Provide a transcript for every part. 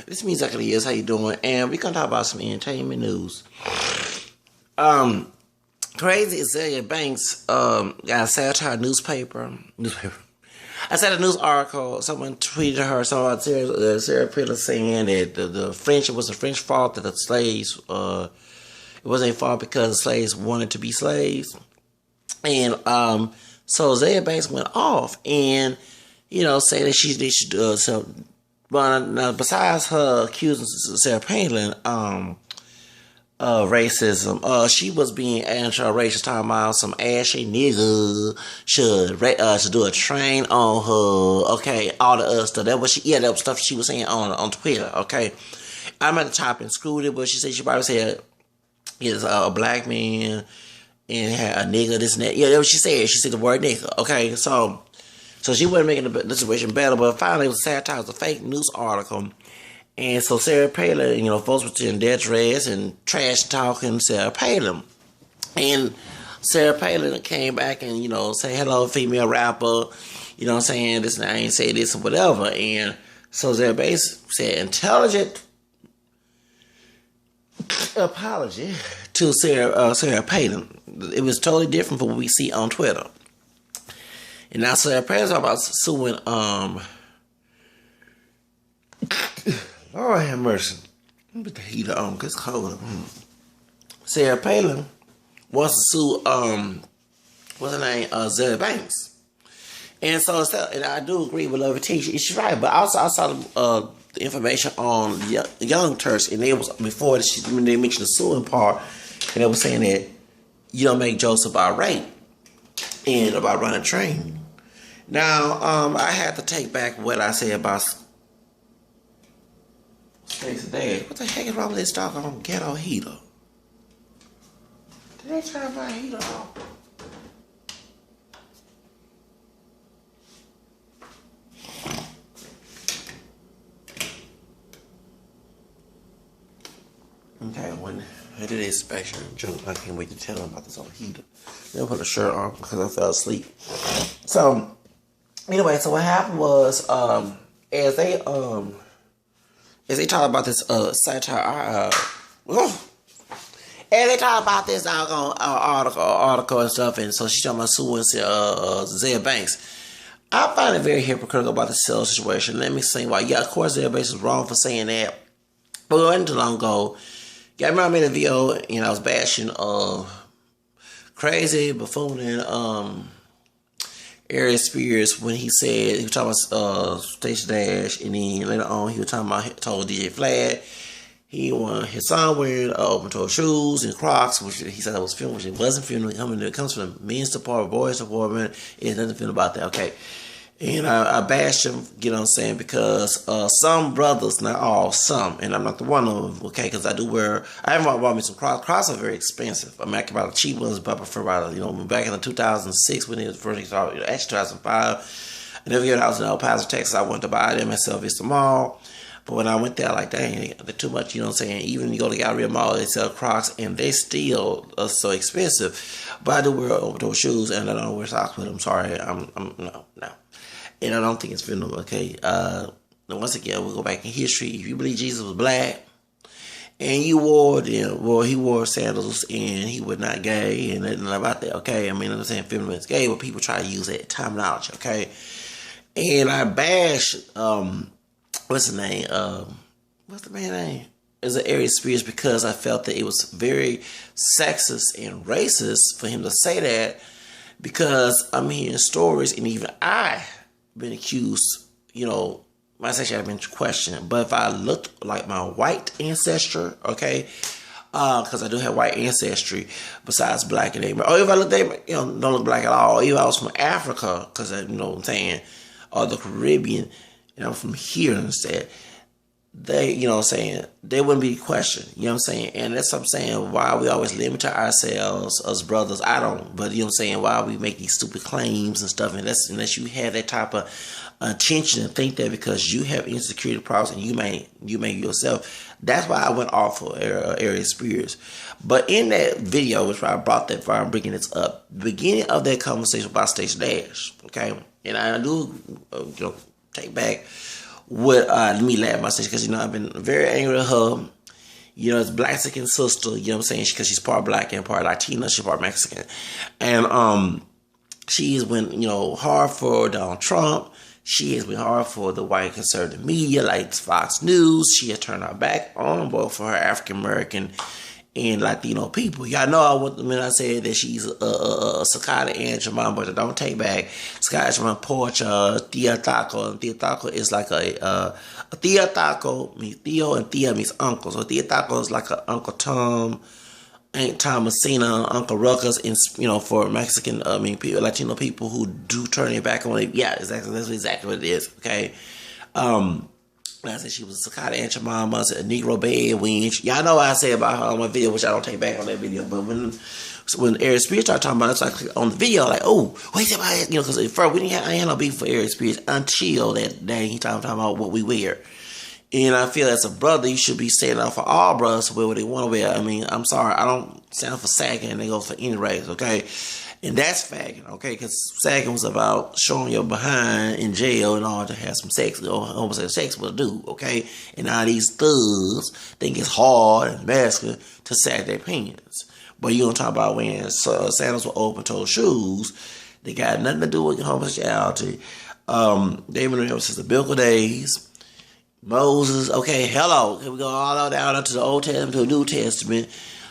This means exactly is how you doing, and we're gonna talk about some entertainment news. Crazy Azalea Banks got a satire newspaper. I said a news article. Someone tweeted her something about Sarah Palin saying that the French, it was the French fault that the slaves it wasn't a fault because the slaves wanted to be slaves, and so Azalea Banks went off and saying that they should so. But now, besides her accusing Sarah Palin racism, she was being anti-racist, talking about some ashy nigga should do a train on her. Okay, all the other stuff. That was that was stuff she was saying on Twitter. Okay, I'm at the top and screwed it, but she said she probably said is a black man and had a nigga this and that. Yeah, that's what she said. She said the word nigga. Okay, so she wasn't making the situation better, but finally it was satire. It was a fake news article. And so Sarah Palin, folks were in their dress and trash talking Sarah Palin. And Sarah Palin came back and, say, hello, female rapper, saying this and I ain't say this and whatever. And so Sarah Bass said intelligent apology to Sarah Palin. It was totally different from what we see on Twitter. And now Sarah Palin's about suing, Lord have mercy. Let me put the heater on, because it's cold. Sarah Palin wants to sue, what's her name, Azalea Banks. And so, and I do agree with Love T. She's right, but also I saw the information on Young Turks, and it was before when they mentioned the suing part, and they were saying that you don't make jokes about rape and about running a train. Now, I had to take back what I said about Stacey Dad. What the heck is wrong with this doggone ghetto heater? Did they turn my heater off? Okay, when I did inspection junk, I can't wait to tell them about this old heater. Then I put the shirt on because I fell asleep. So anyway, so what happened was as they talk about this satire, and they talk about this article and stuff, and so she's talking about suing Azalea Banks. I find it very hypocritical about the sales situation. Let me say why. Yeah, of course, Azalea Banks is wrong for saying that, but it wasn't too long ago. Yeah, I remember I made a video and I was bashing crazy buffooning Aries Spears when he said he was talking about Stacey Dash, and then later on he was talking about told DJ Flat he wanted his son wearing open-toe shoes and Crocs, which he said that was filmed, which it wasn't filmed. It comes from the men's department, boys department. There's nothing filmed about that. Okay. And I bashed him, you know what I'm saying, because some brothers, not all, some, and I'm not the one of them, okay, because I haven't bought me some Crocs. Crocs are very expensive. I'm not about the cheap ones, but I prefer back in the 2006 when it was first started, actually 2005, I never get out in El Paso, Texas, I went to buy them at Sylvester Mall, but when I went there, like, dang, they're too much, you know what I'm saying, even you go to Galleria Mall, they sell Crocs, and they still are so expensive, but I do wear open-toe shoes, and I don't wear socks with them, sorry, no. And I don't think it's venom, okay? Once again, we'll go back in history. If you believe Jesus was black, and you wore them, well, he wore sandals, and he was not gay, and nothing about that, okay? I mean, I'm not saying feminism is gay, but people try to use that terminology, okay? And I bashed, what's the name? What's the man's name? It's an Aries Spears, because I felt that it was very sexist and racist for him to say that, because I'm hearing stories, and even I been accused, my sexuality have been questioned. But if I looked like my white ancestry, okay, because I do have white ancestry besides black and Asian. Or if I look, don't look black at all. Even if I was from Africa, because you know what I'm saying, or the Caribbean, and I'm from here instead, they, they wouldn't be questioned. You know what I'm saying? And that's what I'm saying, why we always limit ourselves as brothers. I don't, but you know what I'm saying, why we make these stupid claims and stuff, and that's unless you have that type of attention and think that because you have insecurity problems and you may yourself. That's why I went off for Aries Spears. But in that video, which I brought that far, I'm bringing this up, the beginning of that conversation about Stacey Dash, okay, and I do, take back with me laugh my sister, because, you know, I've been very angry at her. You know, it's black Mexican sister, you know what I'm saying? Because she's part black and part Latina, she's part Mexican. And she has been, you know, hard for Donald Trump. She has been hard for the white conservative media, like Fox News. She has turned her back on both for her African American and Latino people. Y'all know when I said that she's a Sakata and Jaman, but I don't take back. Sakata Jaman Porch, Tia Taco, and Tia Taco is like a Tia Taco means Theo and Tia means uncle. So Tia Taco is like a Uncle Tom, Aunt Thomasina, Uncle Ruckus, and, you know, for Mexican, people, Latino people who do turn their back on it. Yeah, exactly. That's exactly what it is. Okay. I said she was a Sakata Aunt your mama, a Negro bed wench. Y'all know what I say about her on my video, which I don't take back on that video. But when Aries Spears started talking about it, it's like on the video, like, oh, what you say about it? You know, because at first I had no beef for Aries Spears until that day he talking about what we wear. And I feel as a brother, you should be standing up for all brothers to wear what they want to wear. I mean, I'm sorry, I don't stand up for sagging and they go for any race, okay? And that's fagging, okay? Because sagging was about showing your behind in jail in order to have some sex, or homosexual sex with a dude, okay? And now these thugs think it's hard and masculine to sag their pants. But you gonna talk about wearing sandals with open-toed shoes. They got nothing to do with homosexuality. They've been around since the biblical days. Moses, okay, hello. We go all down to the Old Testament, to the New Testament,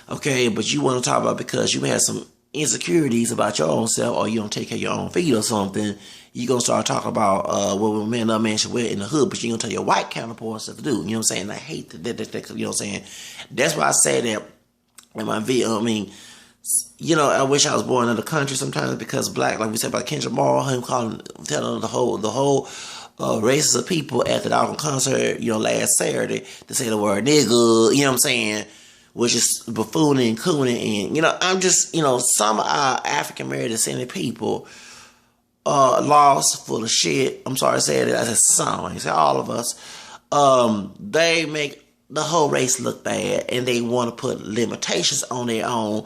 okay? But you want to talk about because you had some insecurities about your own self, or you don't take care of your own feet or something, you're going to start talking about what man should wear in the hood, but you're going to tell your white counterparts stuff to do. You know what I'm saying? I hate that, you know what I'm saying? That's why I say that in my video. I mean, you know, I wish I was born in the country sometimes, because black, like we said about Kendrick Lamar, him telling the whole races of people at the album concert, you know, last Saturday to say the word nigga, you know what I'm saying? Which is buffooning and cooning. And, you know, I'm just, you know, some of our African American descended people lost, full of shit. I'm sorry to say that. I said some. I said all of us. They make the whole race look bad, and they want to put limitations on their own.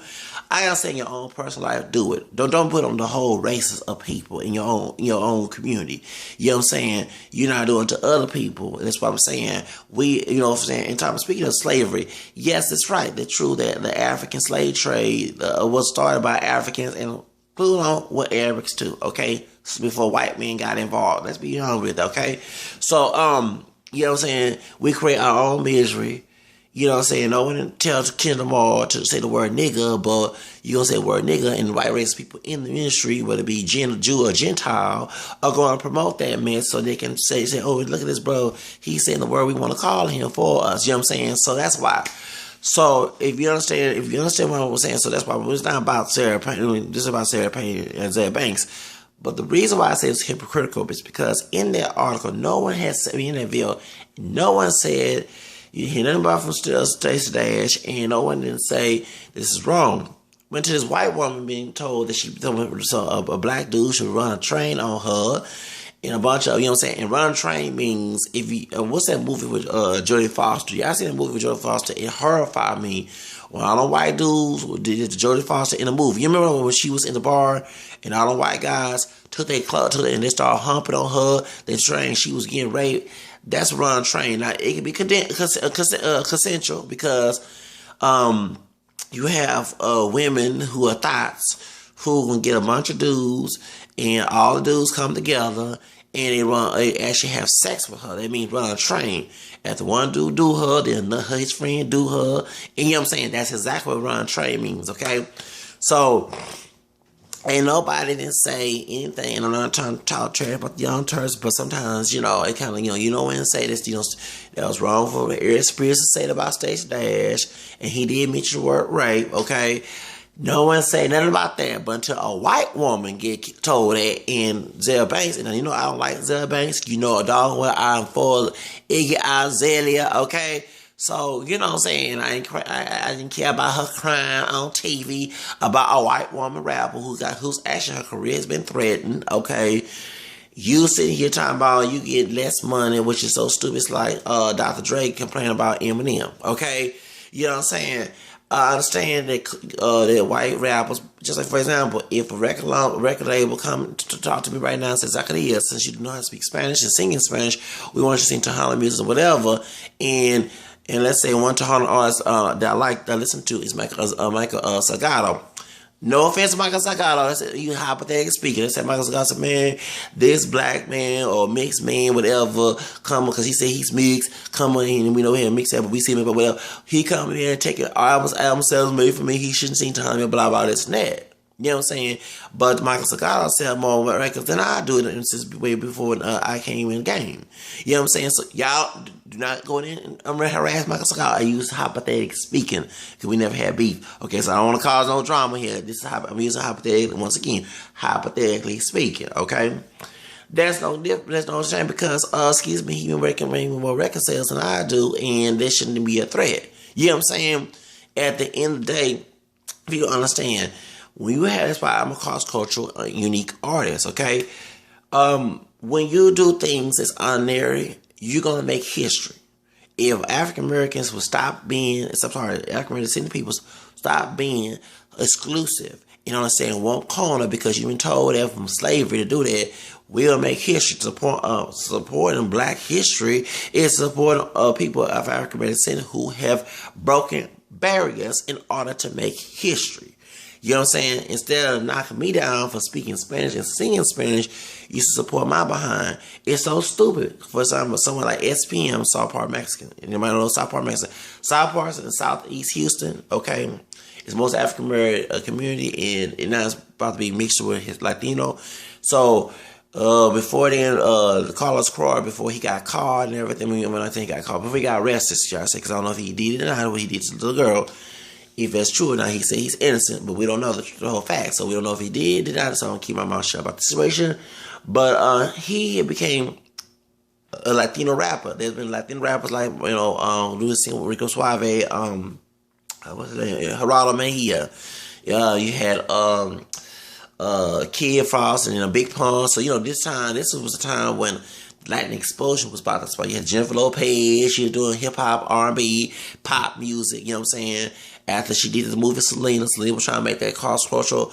I am saying your own personal life, do it. Don't put on the whole races of people in your own community. You know what I'm saying? You're not doing it to other people. That's what I'm saying. You know what I'm saying? In time of speaking of slavery, yes, it's right. It's true that the African slave trade was started by Africans, and including on with Arabs too. Okay, before white men got involved. Let's be honest with it. Okay, so you know what I'm saying? We create our own misery. You know what I'm saying? No one tells Kendall Moore to say the word nigga, but you going to say the word nigga, and the white race people in the ministry, whether it be Jew or Gentile, are going to promote that mess so they can say, oh, look at this bro. He's saying the word we want to call him for us. You know what I'm saying? So that's why. So if you understand what I was saying, so that's why it's not about Sarah Palin. This is about Sarah Palin and Zed Banks. But the reason why I say it's hypocritical is because in that article, no one has, in that video, no one said, you hear nothing about from Stacey Dash, and no one didn't say this is wrong. Went to this white woman being told that a black dude should run a train on her, and a bunch of, you know what I'm saying? And run a train means, if you, what's that movie with Jodie Foster? Y'all seen that movie with Jodie Foster? It horrified me when all the white dudes did Jodie Foster in the movie. You remember when she was in the bar and all the white guys took their club to and they started humping on her, they trained, she was getting raped. That's run train. Now, it can be consensual because you have women who are thoughts who can get a bunch of dudes, and all the dudes come together and they actually have sex with her. That means run a train. After one dude do her, then his friend do her. And you know what I'm saying? That's exactly what run a train means, okay? So, ain't nobody didn't say anything, and I'm not trying to talk trash about the young turks, but sometimes, you know, it kind of, you know when to say this, you know, that was wrong for Aries Spears to say about Stacey Dash, and he did mention the word rape, okay? No one say nothing about that, but until a white woman get told that in Zell Banks, and you know I don't like Zell Banks, you know a dog where I'm for Iggy Azalea, okay? So, you know what I'm saying, I didn't care about her crying on TV about a white woman rapper who's actually her career has been threatened, okay? You sitting here talking about you get less money, which is so stupid. It's like Dr. Dre complaining about Eminem, okay? You know what I'm saying? I understand that white rappers, just like for example, if a record label come to talk to me right now and says, Zaccaria, since you do know how to speak Spanish and sing in Spanish, we want you to sing Tejano music or whatever, and let's say one Tejano artist that I like, that I listen to is Michael Salgado. No offense to Michael Salgado. That's you hypothetically speaking. They said Michael Salgado said, man, this black man or mixed man, whatever, come because he said he's mixed, come on in and we know him mixed, but we see him, but whatever. He come in here and take it, album sales made for me. He shouldn't sing to him, blah, blah, this and that. You know what I'm saying? But Michael Salgado sell more records than I do since way before I came in the game. You know what I'm saying? So y'all do not go in and harass Michael Salgado. I use hypothetical speaking because we never had beef. Okay, so I don't want to cause no drama here. I'm using hypothetical once again, hypothetically speaking. Okay, that's no different. That's no shame because excuse me, he been making more record sales than I do, and there shouldn't be a threat. You know what I'm saying? At the end of the day, if you understand. When you have, that's why I'm a cross-cultural, unique artist, okay? When you do things that's ordinary, you're going to make history. If African-Americans would African-American people stop being exclusive and understand one corner because you've been told that from slavery to do that, we'll make history. Supporting black history is supporting people of African-American who have broken barriers in order to make history. You know what I'm saying? Instead of knocking me down for speaking Spanish and singing Spanish, you should support my behind. It's so stupid. For example, someone like SPM, South Park Mexican. Anybody know South Park Mexican? South Park's in Southeast Houston, okay? It's most African American community, and now it's about to be mixed with his Latino. So, before then, Carlos Croix, before he got caught and everything, when I think he got caught, before he got arrested, should I say, because I don't know if he did it or not, what he did to the little girl. If that's true or not, he said he's innocent, but we don't know the whole fact. So we don't know if he did not, so I'm going to keep my mouth shut about the situation. But he became a Latino rapper. There's been Latino rappers like, Luis Rico Suave, what's his name? Gerardo Mejia. You had Kid Frost and Big Pun. So, this was a time when Latin explosion was about to start. You had Jennifer Lopez. She was doing hip-hop, R&B, pop music, you know what I'm saying? After she did the movie Selena was trying to make that cross-cultural,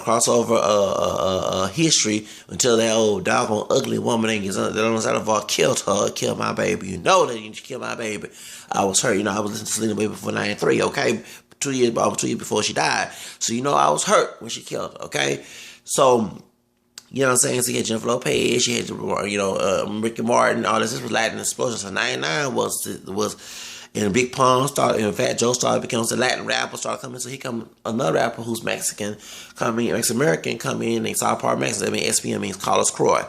crossover history until that old doggone ugly woman that on killed my baby. You know that you killed my baby. I was hurt. I was listening to Selena way before 93, okay? 2 years before she died. So, I was hurt when she killed her, okay? So, you know what I'm saying? So you had Jennifer Lopez, you had, Ricky Martin, all this. This was Latin explosion. So 99 was and Big Pun started, and Fat Joe started becoming the Latin rapper, started coming. So he come another rapper who's Mexican, Mexican-American, come in, and South Park Mexican. SPM means Carlos Croix.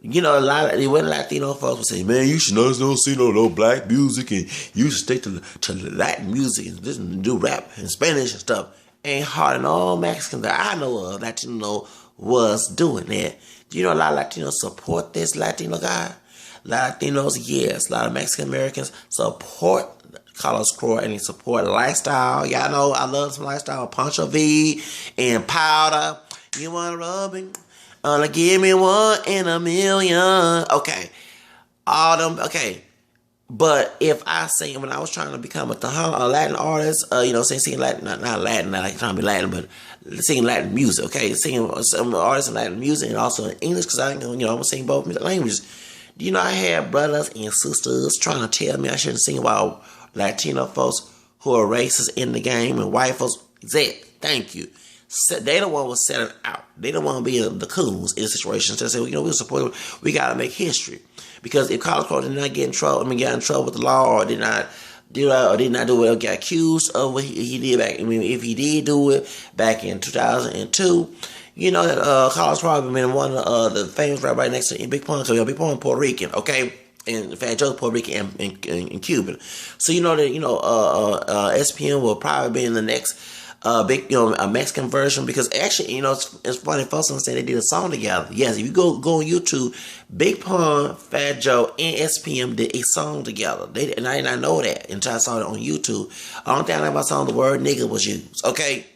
A lot of Latino folks would say, man, you should not see no black music, and you should stick to Latin music and listen and do rap in Spanish and stuff. Ain't hard and all Mexicans that I know of, Latino was doing that. Do you know a lot of Latinos support this Latino guy? A lot of Latinos, yes. A lot of Mexican Americans support Carlos Croix and they support lifestyle. Y'all know I love some lifestyle. Pancho V and Powder. You want to rub it? Give me 1 in a million. Okay. All them, okay. But if I sing, when I was trying to become a Latin artist, singing Latin, not Latin, not like trying to be Latin, but singing Latin music, okay? Singing some artists in Latin music and also in English, because I'm going to sing both languages. I had brothers and sisters trying to tell me I shouldn't sing about Latino folks who are racist in the game and white folks. Thank you. They the one was setting out. They don't want to be the coons in the situation. So they say, we support them. We got to make history. Because if Carlos Croix did not get in trouble, got in trouble with the law, or did not do it, or got accused of what he did back. If he did do it back in 2002, that Carlos Croix been one of the famous rapper right next to Big Pun. So Big Pun Puerto Rican, okay, and Fat Joe's Puerto Rican and Cuban. So SPM will probably be in the next big, a Mexican version, because actually, it's funny, folks don't say they did a song together. Yes, if you go on YouTube, Big Pun, Fat Joe, and SPM did a song together. And I did not know that until I saw it on YouTube. I don't think I know about song the word nigga was used, okay?